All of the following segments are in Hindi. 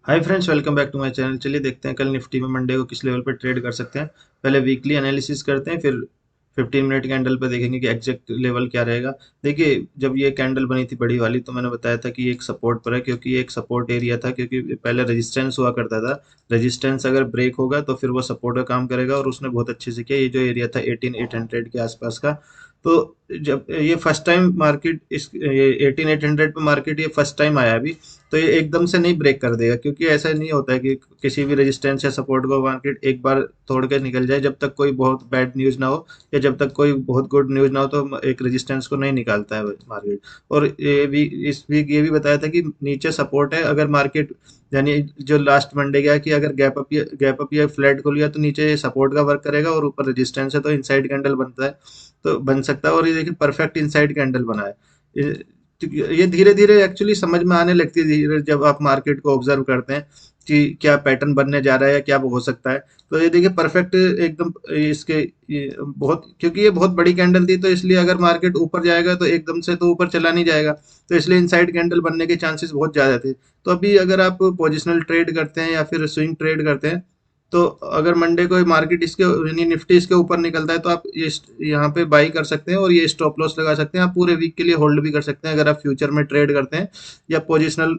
Hi friends, welcome back to my channel. चलिए देखते हैं कल निफ्टी में मंडे को किस लेवल पर ट्रेड कर सकते हैं। पहले वीकली एनालिसिस करते हैं, फिर 15 मिनट कैंडल पर देखेंगे कि एग्जैक्ट लेवल क्या रहेगा। देखिए, जब ये कैंडल बनी थी बड़ी वाली तो मैंने बताया था कि ये एक सपोर्ट पर है, क्योंकि ये एक सपोर्ट एरिया था, क्योंकि पहले रेजिस्टेंस हुआ करता था। रेजिस्टेंस अगर ब्रेक होगा तो फिर वो सपोर्ट का काम करेगा, और उसने बहुत अच्छे से किया। ये जो एरिया था 18,800 के आसपास का। तो जब ये फर्स्ट टाइम मार्केट इस ये 18,800 पे मार्केट ये फर्स्ट टाइम आया अभी, तो ये एकदम से नहीं ब्रेक कर देगा, क्योंकि ऐसा नहीं होता है कि किसी भी रेजिस्टेंस या सपोर्ट को मार्केट एक बार तोड़ के निकल जाए। जब तक कोई बहुत बैड न्यूज़ ना हो या जब तक कोई बहुत गुड न्यूज़ ना हो तो एक रेजिस्टेंस को नहीं निकालता है मार्केट। और ये भी इस वीक ये भी बताया था कि नीचे सपोर्ट है। अगर मार्केट यानी जो लास्ट मंडे गया कि अगर गैप अप या फ्लैट को लिया तो नीचे सपोर्ट का वर्क करेगा, और ऊपर रेजिस्टेंस है तो इनसाइड कैंडल बनता है, तो बन सकता है। और ये देखिए परफेक्ट इनसाइड कैंडल बना है। ये धीरे धीरे एक्चुअली समझ में आने लगती है, धीरे जब आप मार्केट को ऑब्जर्व करते हैं कि क्या पैटर्न बनने जा रहा है या क्या हो सकता है। तो ये देखिए परफेक्ट एकदम इसके बहुत, क्योंकि ये बहुत बड़ी कैंडल थी तो इसलिए अगर मार्केट ऊपर जाएगा तो एकदम से तो ऊपर चला नहीं जाएगा, तो इसलिए इनसाइड कैंडल बनने के चांसेस बहुत ज़्यादा थे। तो अभी अगर आप पोजिशनल ट्रेड करते हैं या फिर स्विंग ट्रेड करते हैं, तो अगर मंडे को मार्केट इसके यानी निफ्टी इसके ऊपर निकलता है तो आप ये यहाँ पे बाई कर सकते हैं और ये स्टॉप लॉस लगा सकते हैं। आप पूरे वीक के लिए होल्ड भी कर सकते हैं अगर आप फ्यूचर में ट्रेड करते हैं या पोजिशनल,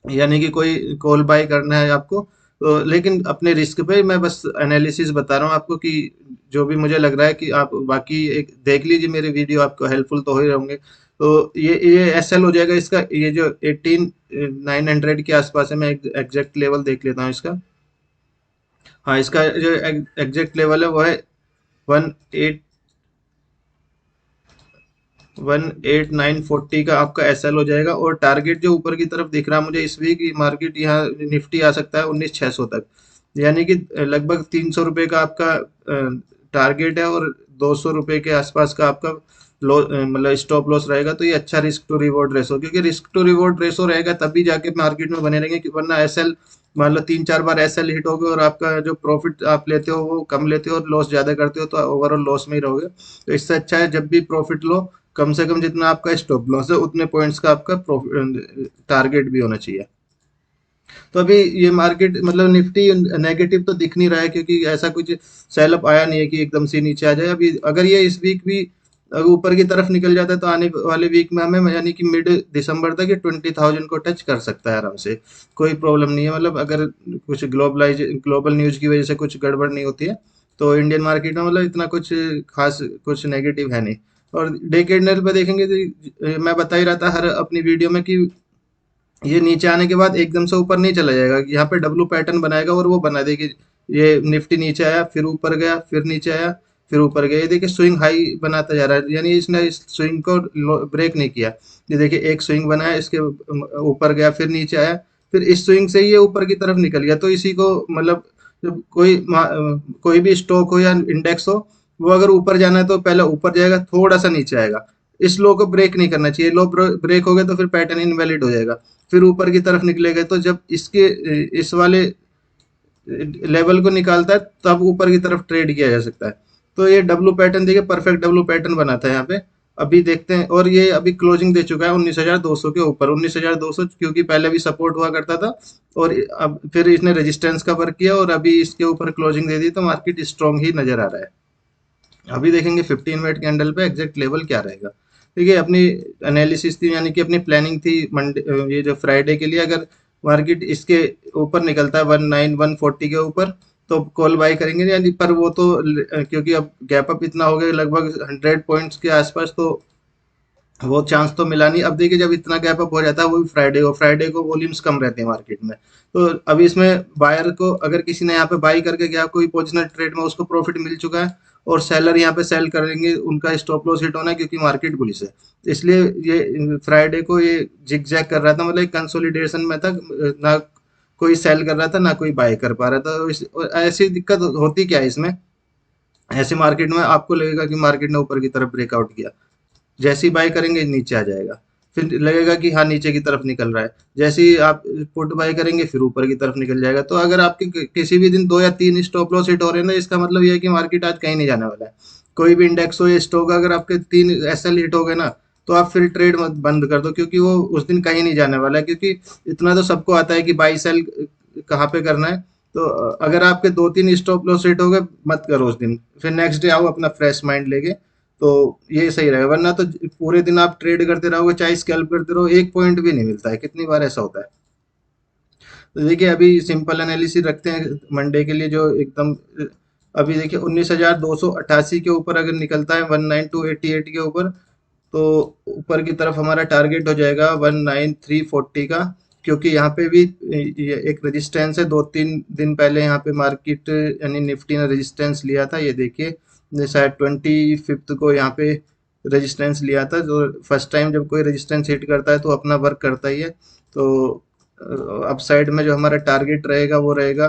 यानी कि कोई कॉल बाय करना है आपको। तो लेकिन अपने रिस्क पे मैं बस एनालिसिस बता रहा हूँ आपको कि जो भी मुझे लग रहा है कि आप बाकी एक देख लीजिए मेरे वीडियो, आपको हेल्पफुल तो हो ही होंगे। तो ये एसएल हो जाएगा इसका, ये जो 18,900 के आसपास है। मैं एग्जैक्ट लेवल देख लेता हूँ इसका। हाँ, इसका जो एग्जैक्ट लेवल है वो है 18 18,940 का आपका एसएल हो जाएगा। और टारगेट जो ऊपर की तरफ दिख रहा है मुझे इस वीक मार्केट यहाँ निफ्टी आ सकता है 19,600 तक, यानी कि लगभग 300 रुपये का आपका टारगेट है, और 200 रुपये के आसपास का आपका मतलब स्टॉप लॉस रहेगा। तो ये अच्छा रिस्क टू रिवॉर्ड रेशो, क्योंकि रिस्क टू रिवॉर्ड रेशो रहेगा तभी जाके मार्केट में बने रहेंगे, वरना एसएल मान लो 3-4 बार एसएल हिट हो गए और आपका जो प्रॉफिट आप लेते हो वो कम लेते हो और लॉस ज्यादा करते हो, तो ओवरऑल लॉस में ही रहोगे। तो इससे अच्छा है जब भी प्रॉफिट लो, कम से कम जितना आपका स्टॉप लॉस है उतने पॉइंट्स का आपका प्रॉफिट टारगेट भी होना चाहिए। तो अभी ये मार्केट मतलब निफ्टी नेगेटिव तो दिख नहीं रहा है, क्योंकि ऐसा कुछ सेल अप आया नहीं है कि एकदम से नीचे आ जाए। अभी अगर ये इस वीक भी अगर ऊपर की तरफ निकल जाता है तो आने वाले वीक में हमें यानी कि मिड दिसंबर तक ये 20,000 को टच कर सकता है आराम से। कोई प्रॉब्लम नहीं है, मतलब अगर कुछ ग्लोबल न्यूज की वजह से कुछ गड़बड़ नहीं होती है तो इंडियन मार्केट में मतलब इतना कुछ खास कुछ नेगेटिव है नहीं। और डे कैंडल पे देखेंगे तो मैं बता ही रहा था हर अपनी वीडियो में कि ये नीचे आने के बाद एकदम से ऊपर नहीं चला जाएगा, यहाँ पे डब्लू पैटर्न बनाएगा और वो बना देगी। ये निफ्टी नीचे आया, फिर ऊपर गया, फिर नीचे आया, फिर ऊपर गया। ये देखिए स्विंग हाई बनाता जा रहा है, यानी इसने इस स्विंग को ब्रेक नहीं किया। ये देखिए एक स्विंग बनाया, इसके ऊपर गया, फिर नीचे आया, फिर इस स्विंग से ही ये ऊपर की तरफ निकल गया। तो इसी को मतलब जब कोई भी स्टॉक हो या इंडेक्स हो, वो अगर ऊपर जाना है तो पहले ऊपर जाएगा, थोड़ा सा नीचे आएगा। इस लो को ब्रेक नहीं करना चाहिए। लो ब्रेक हो गया तो फिर पैटर्न इनवैलिड हो जाएगा, फिर ऊपर की तरफ निकलेगा। तो जब इसके इस वाले लेवल को निकालता है तब ऊपर की तरफ ट्रेड किया जा सकता है। तो ये डब्लू पैटर्न देखिए, परफेक्ट डब्लू पैटर्न बनाता है यहाँ पे। अभी देखते हैं, और ये अभी क्लोजिंग दे चुका है 19,200 के ऊपर। 19,200 क्योंकि पहले भी सपोर्ट हुआ करता था, और अब फिर इसने रेजिस्टेंस का वर्क किया और अभी इसके ऊपर क्लोजिंग दे दी, तो मार्केट स्ट्रॉन्ग ही नजर आ रहा है। अभी देखेंगे 15 मिनट कैंडल पे एग्जैक्ट लेवल क्या रहेगा। देखिए अपनी एनालिसिस थी, यानी कि अपनी प्लानिंग थी मंडे, ये जो फ्राइडे के लिए, अगर मार्केट इसके ऊपर निकलता है 19,140 के ऊपर तो कॉल बाई करेंगे, यानी पर वो तो क्योंकि अब गैप अप इतना हो गया लगभग 100 पॉइंट्स के आसपास, तो वो चांस तो मिला नहीं। अब देखिए जब इतना गैप अप हो जाता है वो भी फ्राइडे को वॉल्यूम्स कम रहते हैं मार्केट में। तो अभी इसमें बायर को अगर किसी ने यहाँ पे बाई करके गया कोई पोजिशनल ट्रेड में, उसको प्रॉफिट मिल चुका है, और सेलर यहाँ पे सेल करेंगे, उनका स्टॉप लॉस हिट होना है क्योंकि मार्केट बुलिश है। इसलिए ये फ्राइडे को ये जिग जैग कर रहा था, मतलब कंसोलिडेशन में था। ना कोई सेल कर रहा था ना कोई बाय कर पा रहा था। ऐसी दिक्कत होती क्या है इसमें, ऐसे मार्केट में आपको लगेगा कि मार्केट ने ऊपर की तरफ ब्रेकआउट किया, जैसे ही बाय करेंगे नीचे आ जाएगा, फिर लगेगा कि हाँ नीचे की तरफ निकल रहा है। जैसे ही आप पुट बाय करेंगे फिर ऊपर की तरफ निकल जाएगा। तो अगर आपके किसी भी दिन 2 या 3 स्टॉप लॉस हिट हो रहे हैं ना, इसका मतलब ये है कि मार्केट आज कहीं नहीं जाने वाला है। कोई भी इंडेक्स हो या स्टॉक, अगर आपके 3 एसएल हिट हो गए ना, तो आप फिर ट्रेड मत बंद कर दो, क्योंकि वो उस दिन कहीं नहीं जाने वाला है। क्योंकि इतना तो सबको आता है कि बाई सेल कहाँ पे करना है। तो अगर आपके 2-3 स्टॉप लॉस हिट हो गए, मत करो उस दिन, फिर नेक्स्ट डे आओ अपना फ्रेश माइंड लेके। तो ये सही रहेगा, वरना तो पूरे दिन आप ट्रेड करते रहोगे, चाहे स्कैल्प करते रहो, एक पॉइंट भी नहीं मिलता है। कितनी बार ऐसा होता है। तो देखिए अभी सिंपल एनालिसिस रखते हैं मंडे के लिए, जो एकदम अभी देखिए 19,288 के ऊपर अगर निकलता है 19,288 के ऊपर, तो ऊपर की तरफ हमारा टारगेट हो जाएगा 19,340 का। क्योंकि यहाँ पे भी ये एक रेजिस्टेंस है, 2-3 दिन पहले यहाँ पे मार्केट यानी निफ्टी ने रेजिस्टेंस लिया था। ये देखिए शायद 25 को यहाँ पे रेजिस्टेंस लिया था। जो फर्स्ट टाइम जब कोई रेजिस्टेंस हिट करता है तो अपना वर्क करता ही है। तो अपसाइड में जो हमारा टारगेट रहेगा वो रहेगा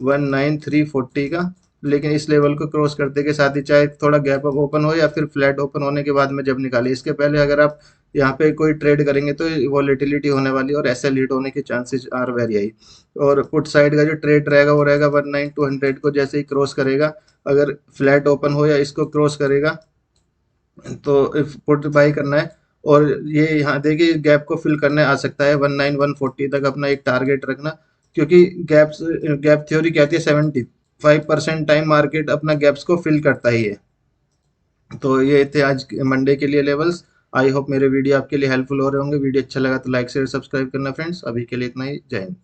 19,340 का। लेकिन इस लेवल को क्रॉस करते के साथ ही, चाहे थोड़ा गैप अप ओपन हो या फिर फ्लैट ओपन होने के बाद में जब निकाले, इसके पहले अगर आप यहाँ पे कोई ट्रेड करेंगे तो वॉलेटिलिटी होने वाली है और एसएल हिट होने के चांसेस आर वेरी हाई। और पुट साइड का जो ट्रेड रहेगा वो रहेगा 19,200 को जैसे ही क्रॉस करेगा, अगर फ्लैट ओपन हो या इसको क्रॉस करेगा, तो पुट बाई करना है। और ये यहाँ देखिए गैप को फिल करने आ सकता है 19,140 तक, अपना एक टारगेट रखना। क्योंकि गैप थ्योरी कहती है 75% टाइम मार्केट अपना गैप्स को फिल करता ही है। तो ये थे आज मंडे के लिए लेवल्स। आई होप मेरे वीडियो आपके लिए हेल्पफुल हो रहे होंगे। वीडियो अच्छा लगा तो लाइक शेयर सब्सक्राइब करना फ्रेंड्स। अभी के लिए इतना ही, जय हिंद।